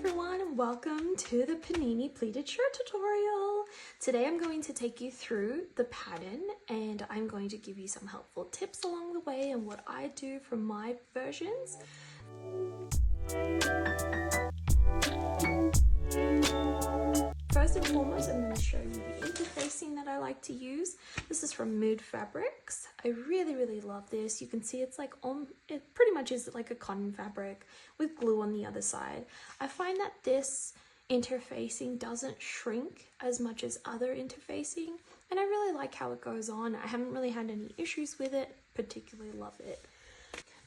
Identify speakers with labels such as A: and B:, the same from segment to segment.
A: everyone, and welcome to the Panini Pleated Shirt tutorial. Today I'm going to take you through the pattern and I'm going to give you some helpful tips along the way and what I do for my versions. First and foremost, I'm going to show you the interfacing that I like to use. This is from Mood Fabrics. I really love this. You can see it's like it pretty much is like a cotton fabric with glue on the other side. I find that this interfacing doesn't shrink as much as other interfacing, and I really like how it goes on. I haven't really had any issues with it, particularly love it.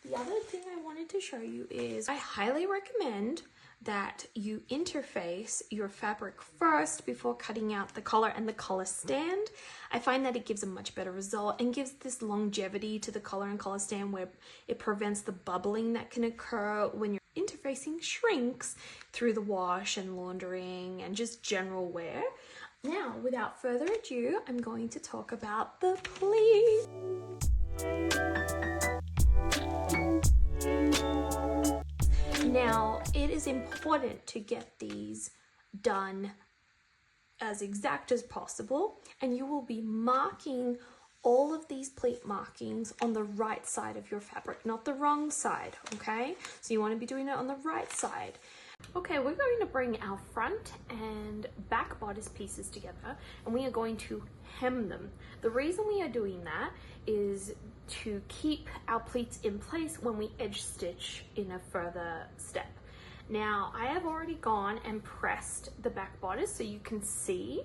A: The other thing I wanted to show you is I highly recommend that you interface your fabric first before cutting out the collar and the collar stand. I find that it gives a much better result and gives this longevity to the collar and collar stand where it prevents the bubbling that can occur when your interfacing shrinks through the wash and laundering and just general wear. Now, without further ado, I'm going to talk about the pleats. Now, it is important to get these done as exact as possible, and you will be marking all of these pleat markings on the right side of your fabric, not the wrong side, okay? So you want to be doing it on the right side. Okay, we're going to bring our front and back bodice pieces together and we are going to hem them. The reason we are doing that is to keep our pleats in place when we edge stitch in a further step. Now, I have already gone and pressed the back bodice so you can see,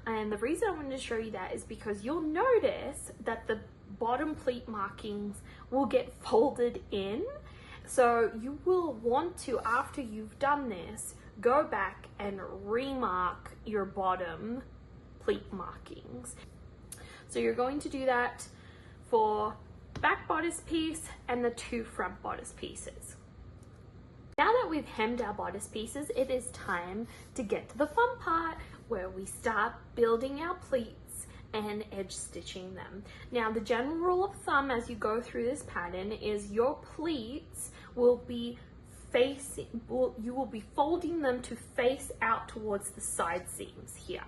A: and the reason I wanted to show you that is because you'll notice that the bottom pleat markings will get folded in. So you will want to, after you've done this, go back and remark your bottom pleat markings. So you're going to do that for back bodice piece and the two front bodice pieces. Now that we've hemmed our bodice pieces, it is time to get to the fun part where we start building our pleats and edge stitching them. Now, the general rule of thumb as you go through this pattern is your pleats will be facing, you will be folding them to face out towards the side seams here.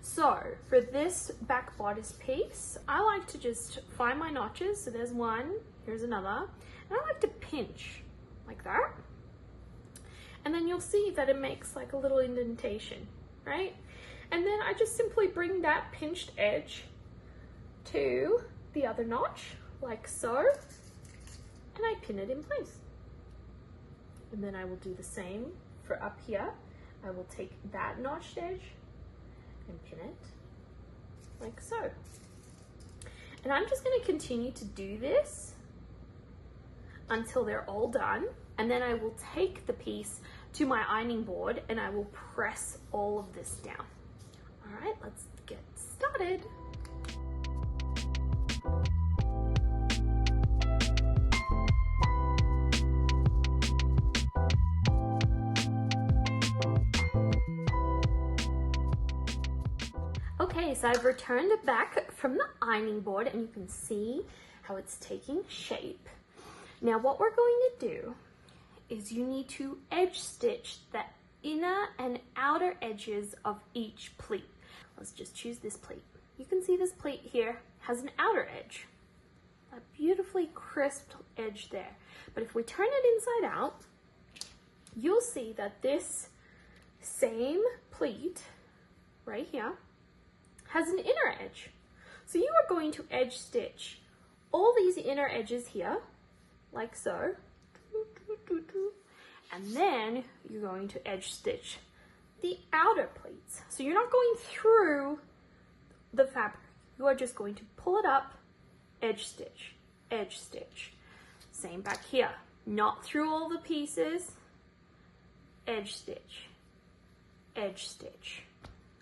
A: So for this back bodice piece, I like to just find my notches. So there's one, here's another, and I like to pinch like that. And then you'll see that it makes like a little indentation, right? And then I just simply bring that pinched edge to the other notch, like so, and I pin it in place. And then I will do the same for up here. I will take that notched edge and pin it like so. And I'm just going to continue to do this until they're all done. And then I will take the piece to my ironing board and I will press all of this down. All right, let's get started. Okay, so I've returned it back from the ironing board and you can see how it's taking shape. Now what we're going to do is you need to edge stitch the inner and outer edges of each pleat. Let's just choose this pleat. You can see this pleat here has an outer edge, a beautifully crisped edge there. But if we turn it inside out, you'll see that this same pleat right here has an inner edge. So you are going to edge stitch all these inner edges here, like so. And then you're going to edge stitch the outer pleats. So you're not going through the fabric. You are just going to pull it up, edge stitch, edge stitch. Same back here. Not through all the pieces, edge stitch, edge stitch.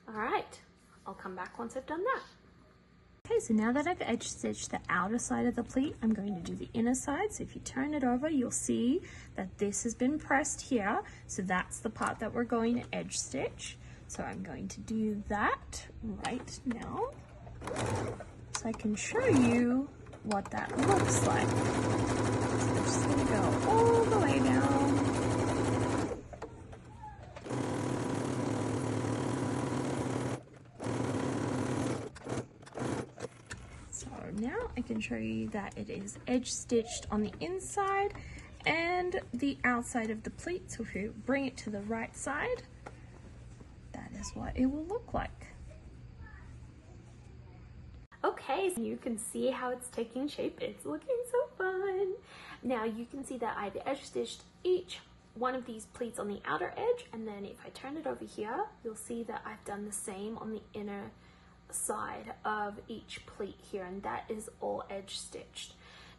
A: All right, I'll come back once I've done that. Okay, so now that I've edge stitched the outer side of the pleat, I'm going to do the inner side. So if you turn it over, you'll see that this has been pressed here. So that's the part that we're going to edge stitch. So I'm going to do that right now so I can show you what that looks like. So I'm just going to go all the way down now I can show you that it is edge stitched on the inside and the outside of the pleat. So if you bring it to the right side, that is what it will look like. Okay, so you can see how it's taking shape. It's looking so fun. Now you can see that I've edge stitched each one of these pleats on the outer edge, and then if I turn it over here, you'll see that I've done the same on the inner side of each pleat here, and that is all edge stitched.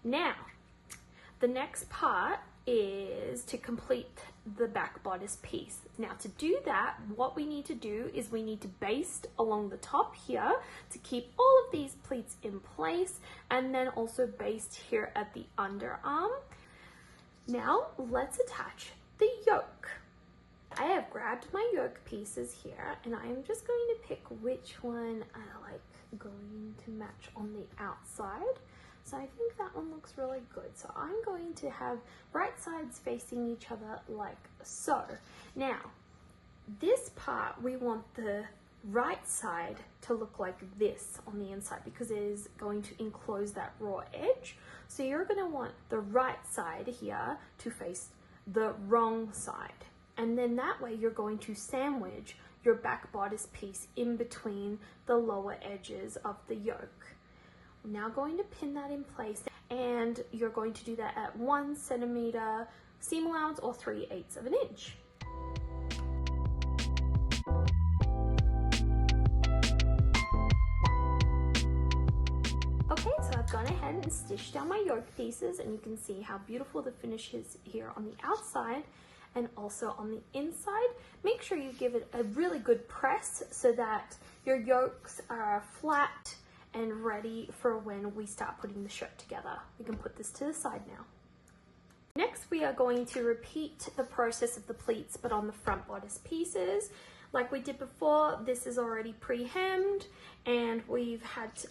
A: Now, the next part is to complete the back bodice piece. Now to do that, what we need to do is we need to baste along the top here to keep all of these pleats in place, and then also baste here at the underarm. Now let's attach the yoke. I have grabbed my yoke pieces here, and I'm just going to pick which one I like going to match on the outside. So I think that one looks really good. So I'm going to have right sides facing each other like so. Now, this part, we want the right side to look like this on the inside because it is going to enclose that raw edge. So you're going to want the right side here to face the wrong side. And then that way you're going to sandwich your back bodice piece in between the lower edges of the yoke. I'm now going to pin that in place, and you're going to do that at 1 centimeter seam allowance or 3/8 of an inch. Okay, so I've gone ahead and stitched down my yoke pieces, and you can see how beautiful the finish is here on the outside and also on the inside. Make sure you give it a really good press so that your yokes are flat and ready for when we start putting the shirt together. We can put this to the side now. Next, we are going to repeat the process of the pleats, but on the front bodice pieces. Like we did before, this is already pre-hemmed, and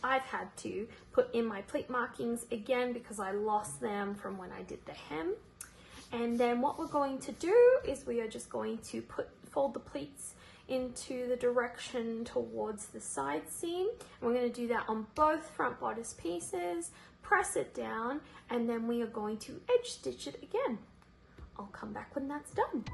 A: I've had to put in my pleat markings again because I lost them from when I did the hem. And then what we're going to do is we are just going to fold the pleats into the direction towards the side seam. And we're going to do that on both front bodice pieces, press it down, and then we are going to edge stitch it again. I'll come back when that's done.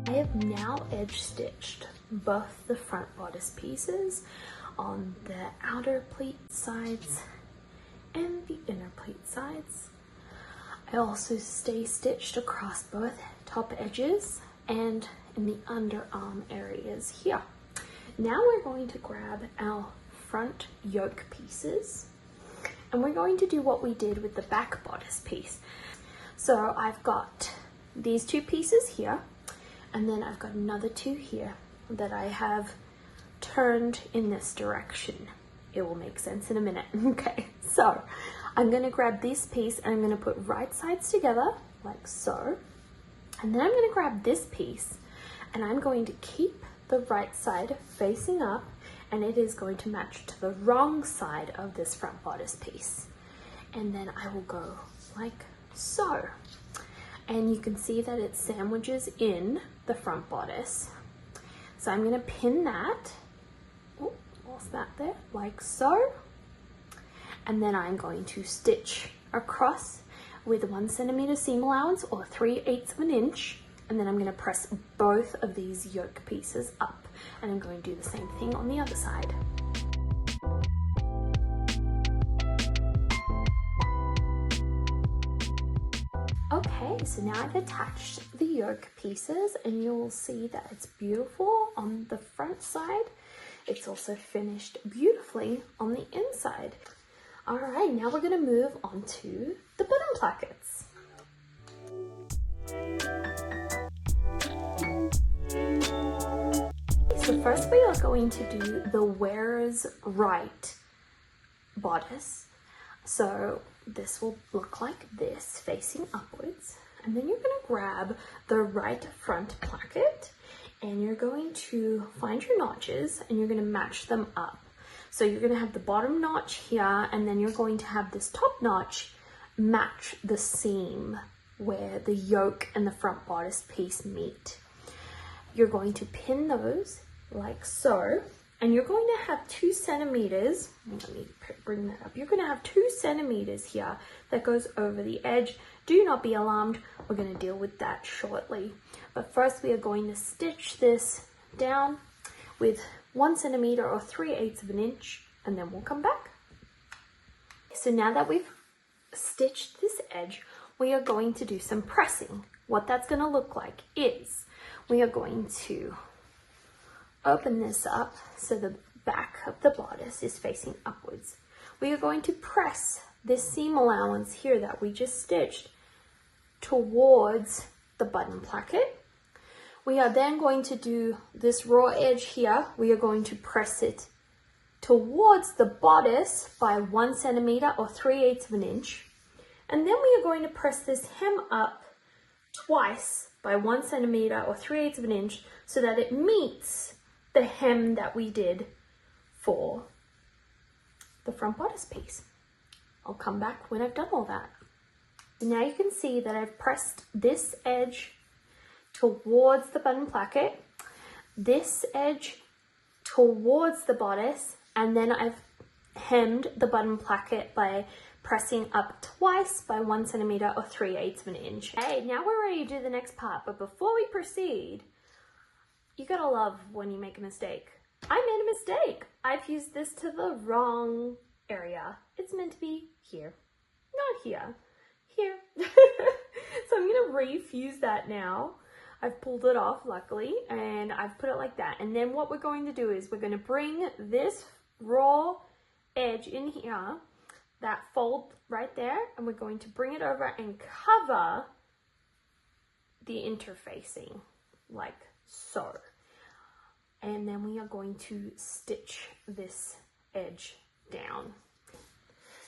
A: I have now edge stitched both the front bodice pieces on the outer pleat sides and the inner pleat sides. I also stay stitched across both top edges and in the underarm areas here. Now we're going to grab our front yoke pieces, and we're going to do what we did with the back bodice piece. So I've got these two pieces here, and then I've got another two here that I have turned in this direction. It will make sense in a minute. Okay, so I'm going to grab this piece and I'm going to put right sides together like so. And then I'm going to grab this piece and I'm going to keep the right side facing up, and it is going to match to the wrong side of this front bodice piece. And then I will go like so. And you can see that it sandwiches in the front bodice. So I'm going to pin that. Oh, lost that there, like so. And then I'm going to stitch across with 1 centimeter seam allowance or 3/8 of an inch. And then I'm going to press both of these yoke pieces up. And I'm going to do the same thing on the other side. Okay, so now I've attached the yoke pieces, and you'll see that it's beautiful on the front side. It's also finished beautifully on the inside. All right, now we're going to move on to the bottom plackets. So first we are going to do the wearer's right bodice. So this will look like this, facing upwards. And then you're going to grab the right front placket, and you're going to find your notches and you're going to match them up. So you're going to have the bottom notch here, and then you're going to have this top notch match the seam where the yoke and the front bodice piece meet. You're going to pin those like so, and you're going to have 2 centimeters. Let me bring that up. You're going to have 2 centimeters here that goes over the edge. Do not be alarmed. We're going to deal with that shortly. But first we are going to stitch this down with 1 centimeter or 3/8 of an inch, and then we'll come back. So now that we've stitched this edge, we are going to do some pressing. What that's going to look like is we are going to open this up so the back of the bodice is facing upwards. We are going to press this seam allowance here that we just stitched towards the button placket. We are then going to do this raw edge here. We are going to press it towards the bodice by 1 centimeter or 3/8 of an inch. And then we are going to press this hem up twice by 1 centimeter or 3/8 of an inch so that it meets the hem that we did for the front bodice piece. I'll come back when I've done all that. And now you can see that I've pressed this edge towards the button placket, this edge towards the bodice, and then I've hemmed the button placket by pressing up twice by 1 centimeter or 3/8 of an inch. Hey, now we're ready to do the next part, but before we proceed, you gotta love when you make a mistake. I made a mistake. I fused this to the wrong area. It's meant to be here, not here, here. So I'm gonna refuse that now. I've pulled it off, luckily, and I've put it like that. And then what we're going to do is we're gonna bring this raw edge in here, that fold right there, and we're going to bring it over and cover the interfacing like so. And then we are going to stitch this edge down.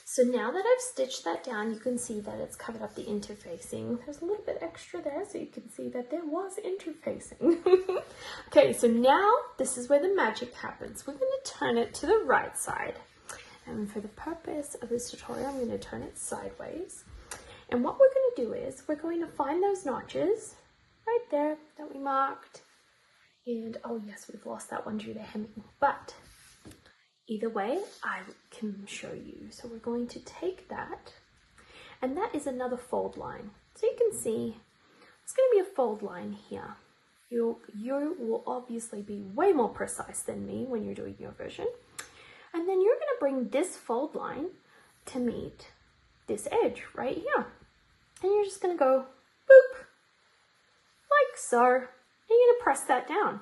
A: So now that I've stitched that down, you can see that it's covered up the interfacing. There's a little bit extra there, so you can see that there was interfacing. Okay, so now this is where the magic happens. We're going to turn it to the right side. And for the purpose of this tutorial, I'm going to turn it sideways. And what we're going to do is we're going to find those notches right there that we marked. And oh yes, we've lost that one due to hemming, but either way, I can show you. So we're going to take that, and that is another fold line. So you can see it's going to be a fold line here. You will obviously be way more precise than me when you're doing your version. And then you're going to bring this fold line to meet this edge right here. And you're just going to go boop, like so. And you're going to press that down.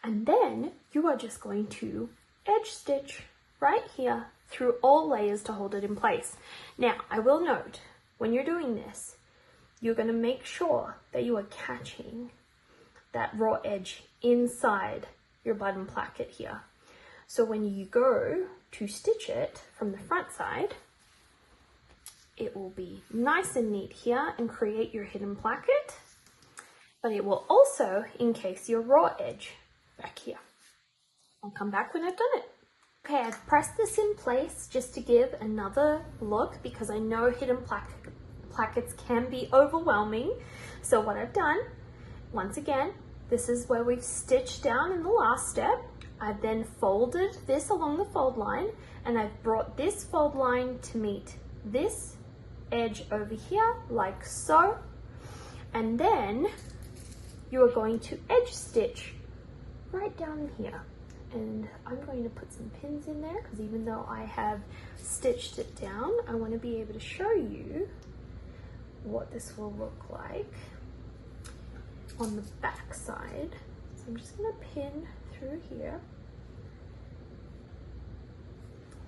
A: And then you are just going to edge stitch right here through all layers to hold it in place. Now, I will note, when you're doing this, you're going to make sure that you are catching that raw edge inside your button placket here. So when you go to stitch it from the front side, it will be nice and neat here and create your hidden placket, but it will also encase your raw edge back here. I'll come back when I've done it. Okay, I've pressed this in place just to give another look because I know hidden plackets can be overwhelming. So what I've done, once again, this is where we've stitched down in the last step. I've then folded this along the fold line, and I've brought this fold line to meet this edge over here, like so. And then you are going to edge stitch right down here. And I'm going to put some pins in there because even though I have stitched it down, I want to be able to show you what this will look like on the back side. So I'm just going to pin through here.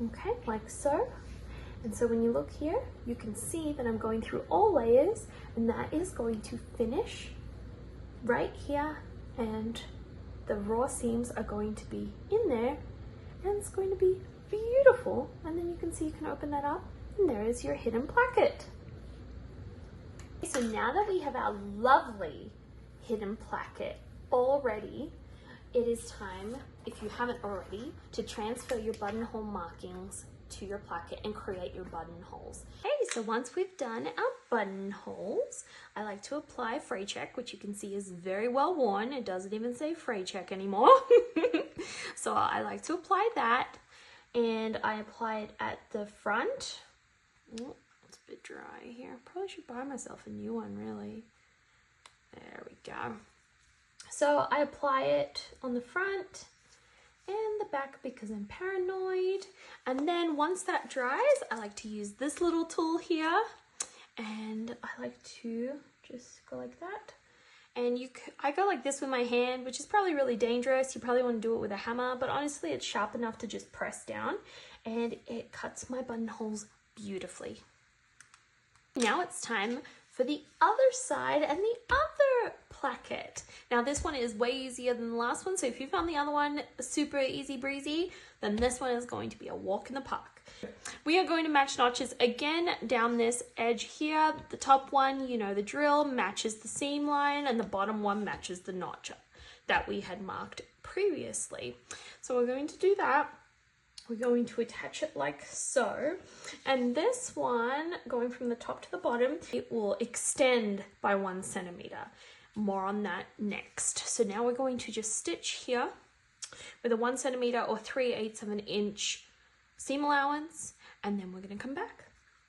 A: Okay, like so. And so when you look here, you can see that I'm going through all layers, and that is going to finish right here, and the raw seams are going to be in there, and it's going to be beautiful. And then you can see you can open that up, and there is your hidden placket. So now that we have our lovely hidden placket all ready, it is time if you haven't already, to transfer your buttonhole markings to your placket and create your buttonholes. Okay, so once we've done our buttonholes, I like to apply fray check, which you can see is very well worn. It doesn't even say fray check anymore. So I like to apply that, and I apply it at the front. Oh, it's a bit dry here. Probably should buy myself a new one, really. There we go. So I apply it on the front and the back because I'm paranoid. And then once that dries, I like to use this little tool here, and I like to just go like that. And I go like this with my hand, which is probably really dangerous. You probably want to do it with a hammer, but honestly, it's sharp enough to just press down, and it cuts my buttonholes beautifully. Now it's time for the other side and the other placket. Now this one is way easier than the last one, so if you found the other one super easy breezy, then this one is going to be a walk in the park. We are going to match notches again down this edge here. The top one, you know the drill, matches the seam line, and the bottom one matches the notch that we had marked previously. So we're going to do that. We're going to attach it like so, and this one, going from the top to the bottom, it will extend by 1 centimeter. More on that next. So now we're going to just stitch here with a 1 centimeter or 3/8 of an inch seam allowance, and then we're going to come back.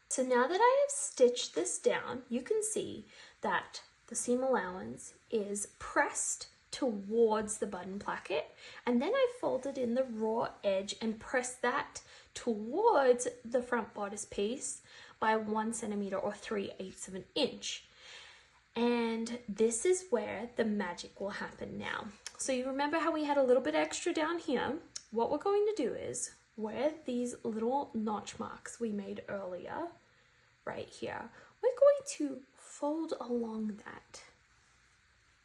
A: So now that I have stitched this down, you can see that the seam allowance is pressed towards the button placket, and then I folded in the raw edge and pressed that towards the front bodice piece by 1 centimeter or 3/8 of an inch. And this is where the magic will happen now. So you remember how we had a little bit extra down here? What we're going to do is, where these little notch marks we made earlier, right here, we're going to fold along that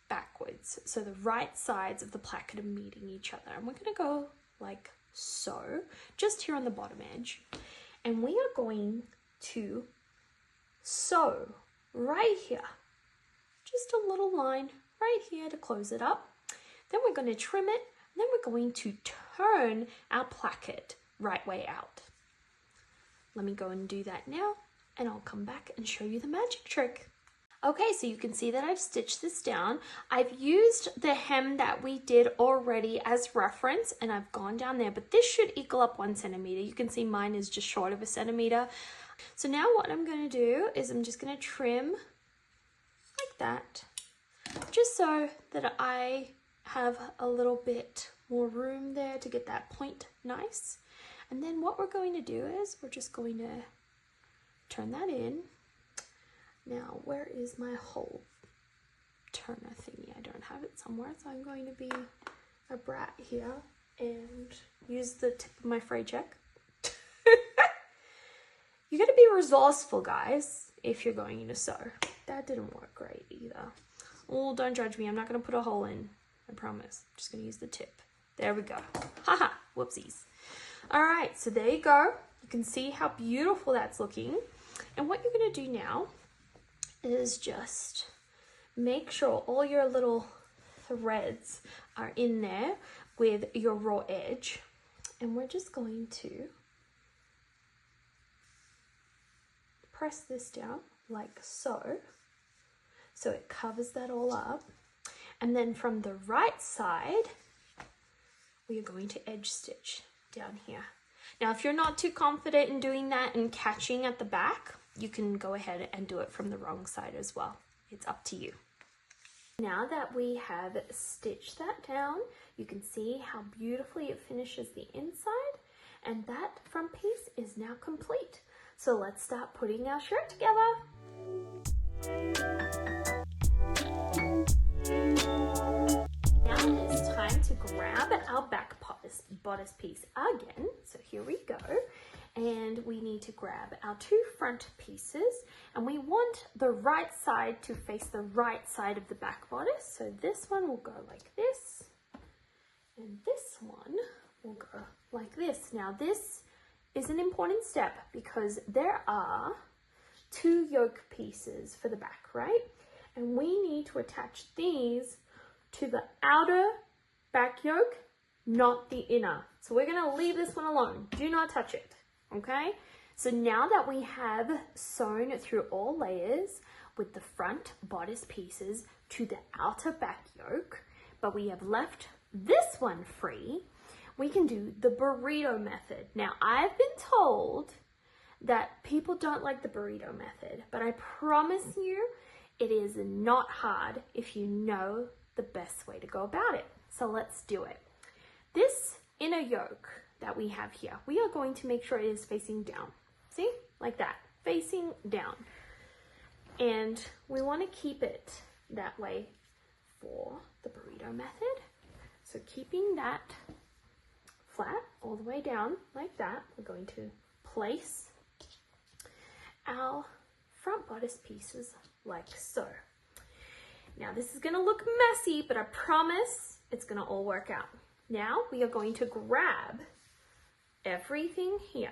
A: backwards, so the right sides of the placket are meeting each other, and we're going to go like so, just here on the bottom edge, and we are going to sew right here, just a little line right here to close it up. Then we're going to trim it, and then we're going to turn our placket right way out. Let me go and do that now, and I'll come back and show you the magic trick. Okay, so you can see that I've stitched this down. I've used the hem that we did already as reference, and I've gone down there, but this should equal up 1 centimeter. You can see mine is just short of 1 centimeter. So now what I'm going to do is I'm just going to trim like that, just so that I have a little bit more room there to get that point nice. And then what we're going to do is we're just going to turn that in. Now, where is my hole turner thingy? I don't have it somewhere, so I'm going to be a brat here and use the tip of my fray check. You gotta be resourceful, guys, if you're going to sew. That didn't work great either. Oh, don't judge me. I'm not gonna put a hole in. I promise. I'm just gonna use the tip. There we go. Haha, whoopsies. All right, so there you go. You can see how beautiful that's looking. And what you're gonna do now is just make sure all your little threads are in there with your raw edge, and we're just going to press this down like so it covers that all up. And then from the right side, we are going to edge stitch down here. Now, if you're not too confident in doing that and catching at the back, you can go ahead and do it from the wrong side as well. It's up to you. Now that we have stitched that down, you can see how beautifully it finishes the inside, and that front piece is now complete. So let's start putting our shirt together. Now it's time to grab our back bodice piece again. So here we go. And we need to grab our 2 front pieces, and we want the right side to face the right side of the back bodice. So this one will go like this, and this one will go like this. Now this is an important step because there are 2 yoke pieces for the back, right? And we need to attach these to the outer back yoke not the inner. So we're gonna leave this one alone. Do not touch it, okay? So now that we have sewn through all layers with the front bodice pieces to the outer back yoke, but we have left this one free, we can do the burrito method. Now, I've been told that people don't like the burrito method, but I promise you it is not hard if you know the best way to go about it. So let's do it. This inner yoke that we have here, we are going to make sure it is facing down. See, like that, facing down. And we want to keep it that way for the burrito method. So keeping that flat all the way down like that, we're going to place our front bodice pieces like so. Now this is going to look messy, but I promise it's going to all work out. Now we are going to grab everything here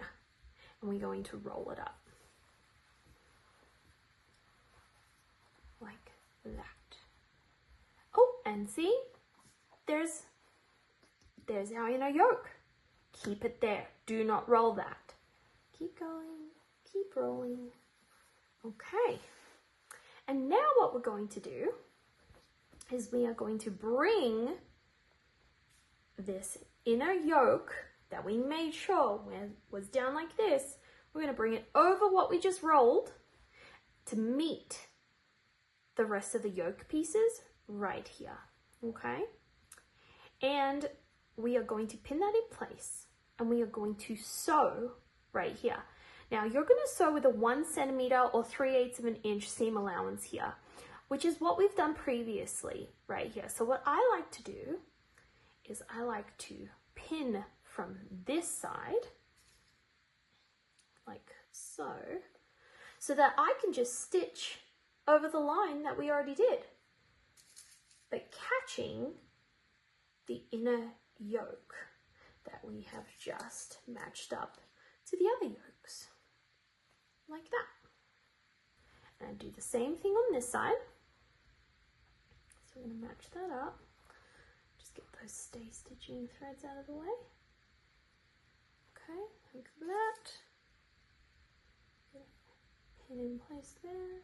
A: and we're going to roll it up like that. Oh, and see, there's our inner yoke. Keep it there. Do not roll that. Keep going, keep rolling. Okay. And now what we're going to do is we are going to bring this inner yoke that we made sure was down like this, we're going to bring it over what we just rolled to meet the rest of the yoke pieces right here, okay? And we are going to pin that in place and we are going to sew right here. Now you're going to sew with a 1 centimeter or 3/8 of an inch seam allowance here, which is what we've done previously right here. So what I like to do is I like to pin from this side like so, so that I can just stitch over the line that we already did, but catching the inner yoke that we have just matched up to the other yokes, like that. And I do the same thing on this side. So we're going to match that up. Just get those stay stitching threads out of the way. Okay, like that. Get a pin in place there.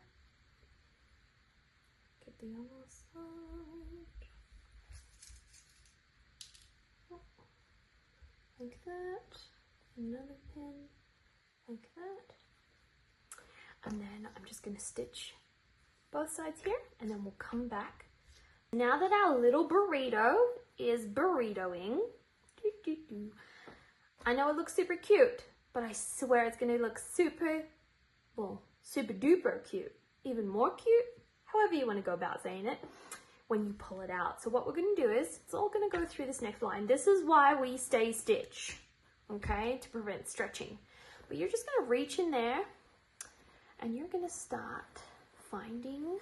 A: Get the other side. Oh, like that. Another pin like that. And then I'm just going to stitch both sides here and then we'll come back. Now that our little burrito is burritoing, I know it looks super cute, but I swear it's going to look super duper cute, even more cute, however you want to go about saying it, when you pull it out. So what we're going to do is, it's all going to go through this next line. This is why we stay stitch, okay, to prevent stretching. But you're just going to reach in there and you're going to start finding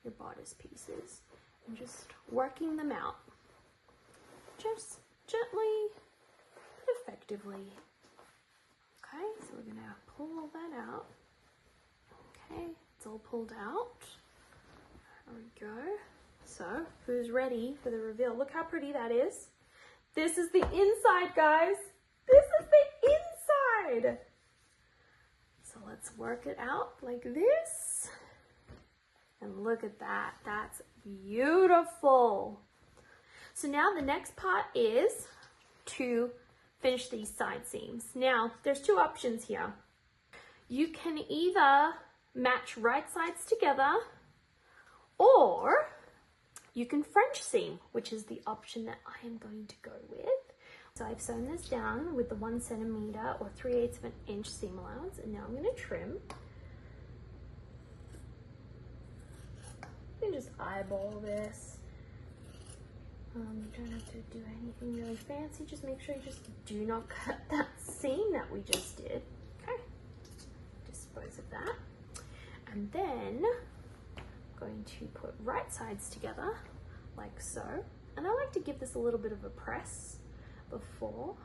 A: your bodice pieces and just working them out, just gently but effectively. Okay, so we're going to pull all that out. Okay, it's all pulled out. There we go. So who's ready for the reveal? Look how pretty that is. This is the inside, guys. This is the inside. So let's work it out like this. And look at that. That's beautiful. So now the next part is to finish these side seams. Now, there's two options here. You can either match right sides together or you can French seam, which is the option that I am going to go with. So I've sewn this down with the 1 centimeter or 3/8 of an inch seam allowance, and now I'm going to trim. You can just eyeball this. You don't have to do anything really fancy. Just make sure you just do not cut that seam that we just did. Okay, dispose of that. And then I'm going to put right sides together like so. And I like to give this a little bit of a press before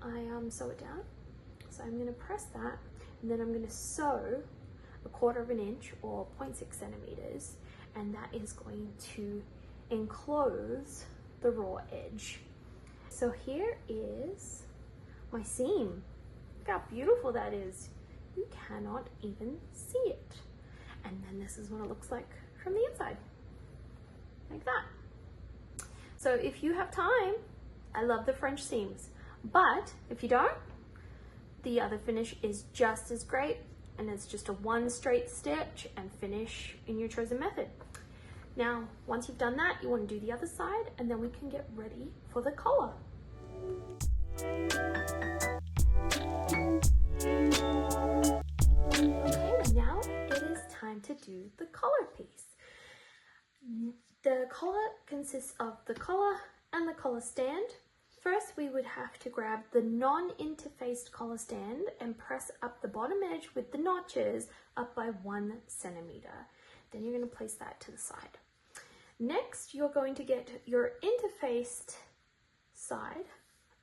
A: I sew it down. So I'm going to press that, and then I'm going to sew 1/4 of an inch or 0.6 centimeters, and that is going to enclose the raw edge. So here is my seam. Look how beautiful that is. You cannot even see it. And then this is what it looks like from the inside, like that. So if you have time, I love the French seams, but if you don't, the other finish is just as great, and it's just a one straight stitch and finish in your chosen method. Now, once you've done that, you want to do the other side, and then we can get ready for the collar. Okay, now it is time to do the collar piece. The collar consists of the collar and the collar stand. First, we would have to grab the non-interfaced collar stand and press up the bottom edge with the notches up by 1 centimeter. Then you're going to place that to the side. Next, you're going to get your interfaced side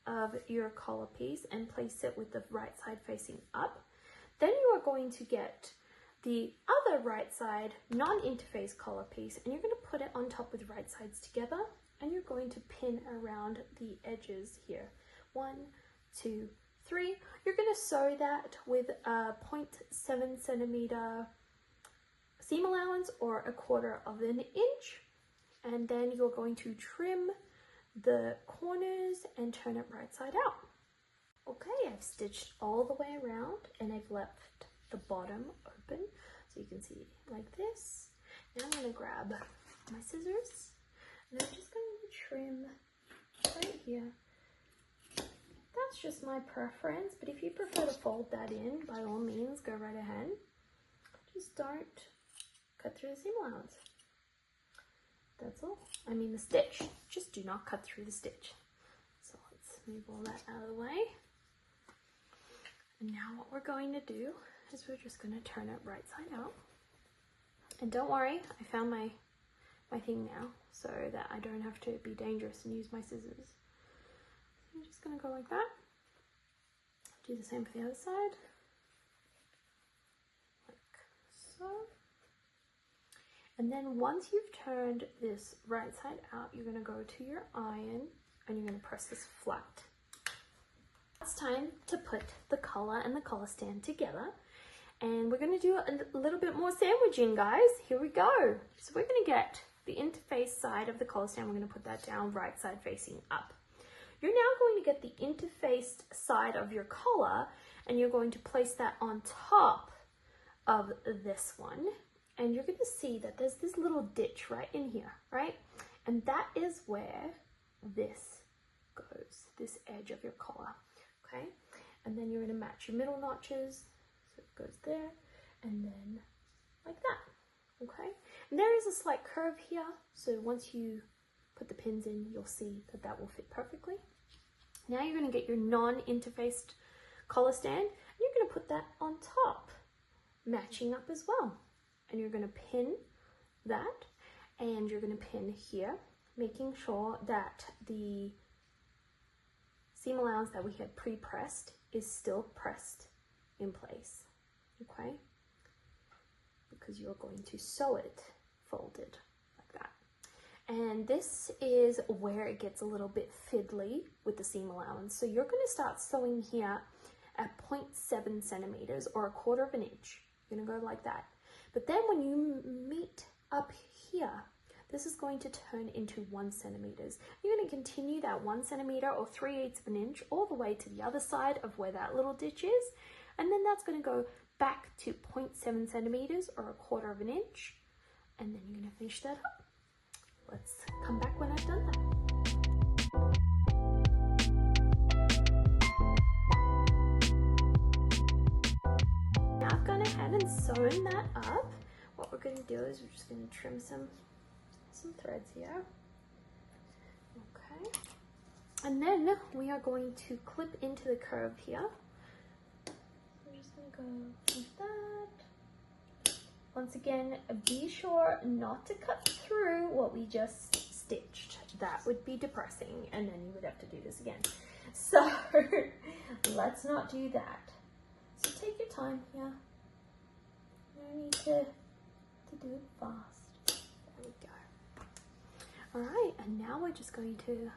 A: of your collar piece and place it with the right side facing up. Then you are going to get the other right side non-interfaced collar piece, and you're going to put it on top with right sides together, and you're going to pin around the edges here. 1, 2, 3. You're going to sew that with a 0.7 centimeter seam allowance or 1/4 inch, and then you're going to trim the corners and turn it right side out. Okay, I've stitched all the way around and I've left the bottom open so you can see like this. Now I'm going to grab my scissors and I'm just going to trim right here. That's just my preference, but if you prefer to fold that in, by all means, go right ahead. Just don't cut through the seam allowance. That's all. I mean the stitch. Just do not cut through the stitch. So let's move all that out of the way. And now what we're going to do is we're just going to turn it right side out. And don't worry, I found my thing now so that I don't have to be dangerous and use my scissors. I'm just going to go like that. Do the same for the other side. Like so. And then once you've turned this right side out, you're going to go to your iron and you're going to press this flat. It's time to put the collar and the collar stand together, and we're going to do a little bit more sandwiching, guys. Here we go. So we're going to get the interface side of the collar stand. We're going to put that down right side facing up. You're now going to get the interfaced side of your collar and you're going to place that on top of this one, and you're going to see that there's this little ditch right in here, right? And that is where this goes, this edge of your collar. Okay, and then you're going to match your middle notches, so it goes there, and then like that. Okay, and there is a slight curve here, so once you put the pins in, you'll see that that will fit perfectly. Now you're going to get your non-interfaced collar stand, and you're going to put that on top, matching up as well. And you're going to pin that, and you're going to pin here, making sure that the seam allowance that we had pre-pressed is still pressed in place, okay? Because you're going to sew it folded like that. And this is where it gets a little bit fiddly with the seam allowance. So you're going to start sewing here at 0.7 centimeters or 1/4 inch. You're going to go like that. But then when you meet up here, this is going to turn into 1 centimeters. You're going to continue that 1 centimeter or 3/8 inch all the way to the other side of where that little ditch is. And then that's going to go back to 0.7 centimeters or 1/4 inch. And then you're going to finish that up. Let's come back when I've done that. Now I've gone ahead and sewn that up. What we're going to do is we're just going to trim some threads here. Okay. And then we are going to clip into the curve here. We're just going to go like that. Once again, be sure not to cut through what we just stitched. That would be depressing, and then you would have to do this again. So let's not do that. So take your time here. No need to do it fast. There we go. All right, and now we're just going to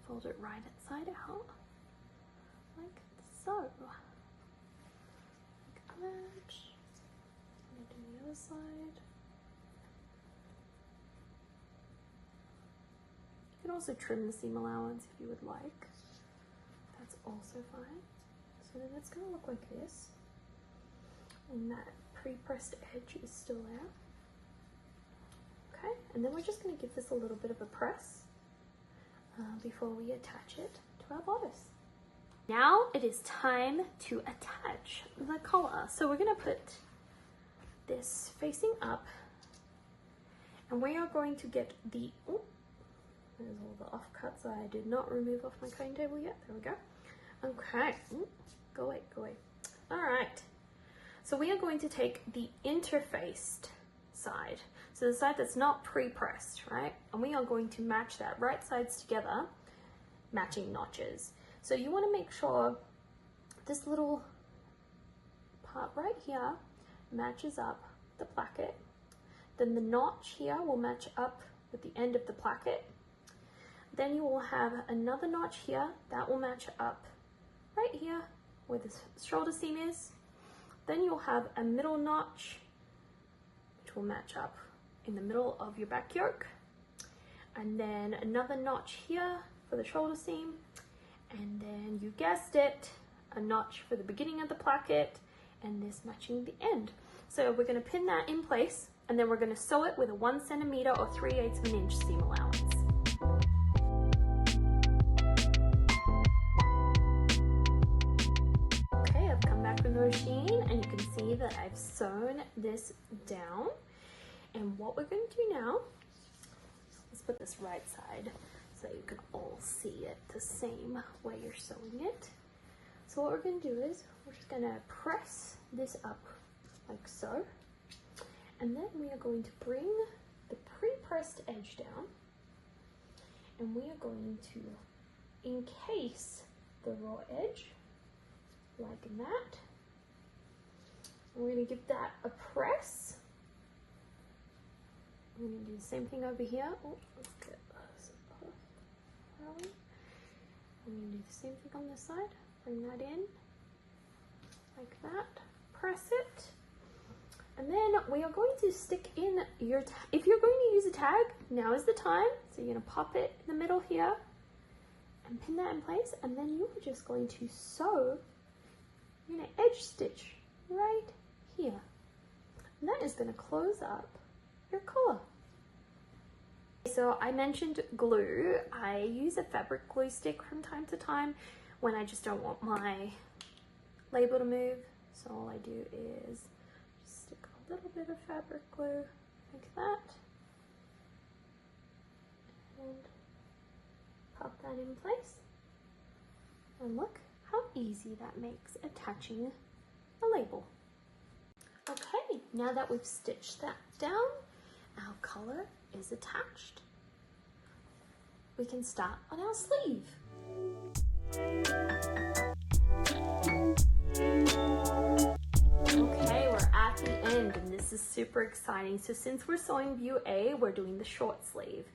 A: fold it right side out, like so. Like that. And do the other side. You can also trim the seam allowance if you would like. That's also fine. So then it's going to look like this. And that pre-pressed edge is still there. Okay, and then we're just going to give this a little bit of a press before we attach it to our bodice. Now it is time to attach the collar. So we're going to put this facing up, and we are going to get the, oh, there's all the offcuts I did not remove off my cutting table yet. There we go. Okay, go away, go away. All right, so we are going to take the interfaced side. So the side that's not pre-pressed, right? And we are going to match that right sides together, matching notches. So you want to make sure this little part right here matches up the placket. Then the notch here will match up with the end of the placket. Then you will have another notch here that will match up right here where the shoulder seam is. Then you'll have a middle notch which will match up in the middle of your back yoke, and then another notch here for the shoulder seam, and then you guessed it, a notch for the beginning of the placket, and this matching the end. So we're going to pin that in place, and then we're going to sew it with a 1 centimeter or 3/8 of an inch seam allowance. Okay, I've come back from the machine, and you can see that I've sewn this down. And what we're going to do now is put this right side so you can all see it the same way you're sewing it. So what we're going to do is we're just going to press this up like so. And then we are going to bring the pre-pressed edge down. And we are going to encase the raw edge like that. And we're going to give that a press. I'm going to do the same thing over here. Oh, let's get this off. I'm going to do the same thing on this side. Bring that in like that. Press it. And then we are going to stick in your if you're going to use a tag, now is the time. So you're going to pop it in the middle here and pin that in place. And then you're just going to sew, you're going to edge stitch right here. And that is going to close up your collar. So I mentioned glue. I use a fabric glue stick from time to time when I just don't want my label to move. So all I do is just stick a little bit of fabric glue like that and pop that in place. And look how easy that makes attaching a label. Okay, now that we've stitched that down, our collar is attached. We can start on our sleeve. Okay, we're at the end and this is super exciting. So since we're sewing view A, we're doing the short sleeve.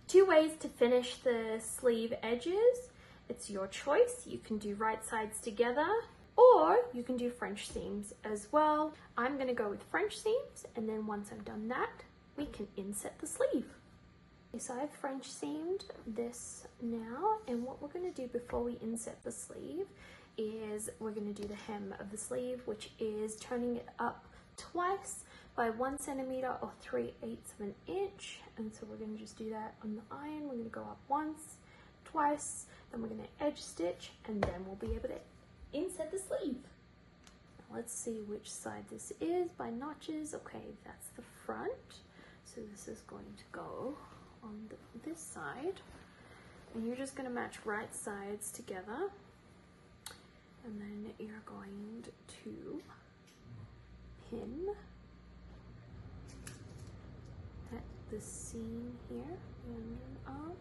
A: 2 ways to finish the sleeve edges. It's your choice. You can do right sides together, or you can do French seams as well. I'm going to go with French seams, and then once I've done that, we can inset the sleeve. So I've French seamed this now, and what we're going to do before we inset the sleeve is we're going to do the hem of the sleeve, which is turning it up twice by 1 centimeter or 3/8 of an inch. And so we're going to just do that on the iron. We're going to go up once, twice, then we're going to edge stitch, and then we'll be able to inset the sleeve. Now let's see which side this is by notches. Okay, that's the front. So this is going to go on this side. And you're just going to match right sides together. And then you're going to pin at the seam here and up.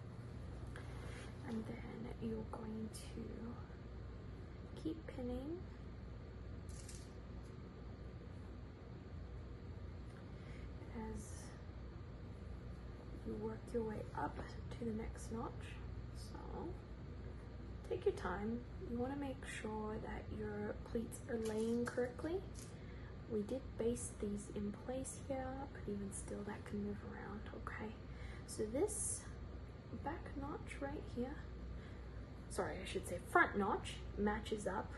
A: And then you're going to keep pinning as work your way up to the next notch. So take your time. You want to make sure that your pleats are laying correctly. We did baste these in place here, but even still that can move around, okay? So this back notch right here, sorry, I should say front notch, matches up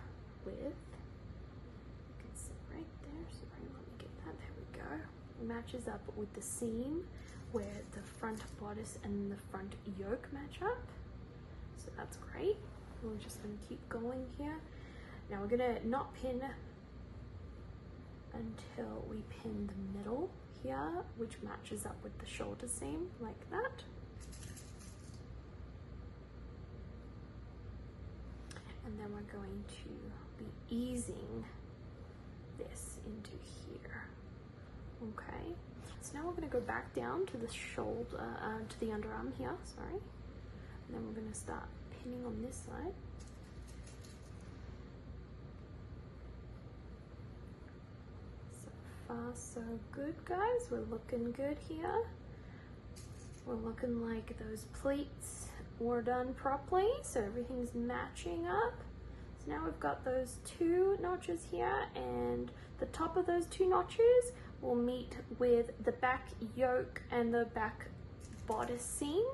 A: with, you can see right there, sorry, let me get that, there we go. It matches up with the seam where the front bodice and the front yoke match up. So that's great. We're just gonna keep going here. Now we're gonna not pin until we pin the middle here, which matches up with the shoulder seam like that. And then we're going to be easing this into here, okay? So now we're gonna go back down to the shoulder, to the underarm here, sorry. And then we're gonna start pinning on this side. So far, so good, guys. We're looking good here. We're looking like those pleats were done properly, so everything's matching up. So now we've got those two notches here, and the top of those two notches will meet with the back yoke and the back bodice seam.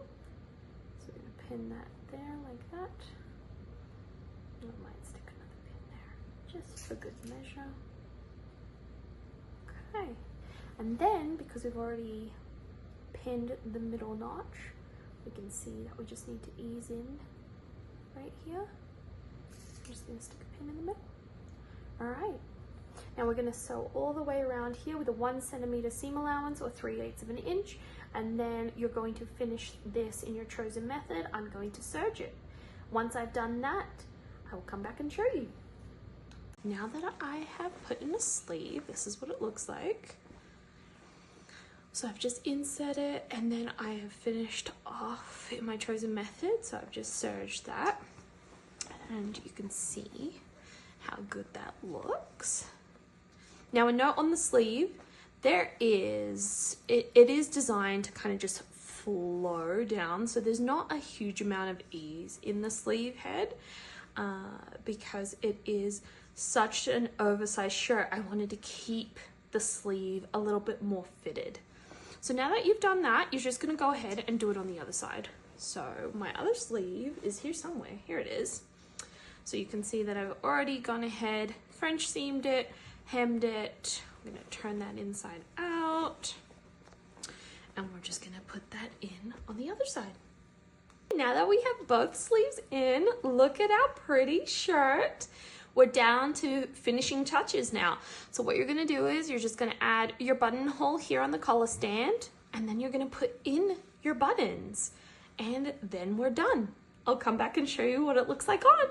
A: So we're gonna pin that there like that. I might stick another pin there, just for good measure. Okay, and then because we've already pinned the middle notch, we can see that we just need to ease in right here. I'm just gonna stick a pin in the middle. All right, now we're gonna sew all the way around here with a 1 centimeter seam allowance or 3/8 of an inch, and then you're going to finish this in your chosen method. I'm going to serge it. Once I've done that, I will come back and show you. Now that I have put in a sleeve, this is what it looks like. So I've just inserted and then I have finished off in my chosen method. So I've just serged that and you can see how good that looks. Now a note on the sleeve, it is designed to kind of just flow down. So there's not a huge amount of ease in the sleeve head because it is such an oversized shirt. I wanted to keep the sleeve a little bit more fitted. So now that you've done that, you're just gonna go ahead and do it on the other side. So my other sleeve is here somewhere. Here it is. So you can see that I've already gone ahead, French seamed it, hemmed it. I'm gonna turn that inside out. And we're just gonna put that in on the other side. Now that we have both sleeves in, look at our pretty shirt. We're down to finishing touches now. So what you're gonna do is you're just gonna add your buttonhole here on the collar stand, and then you're gonna put in your buttons, and then we're done. I'll come back and show you what it looks like on.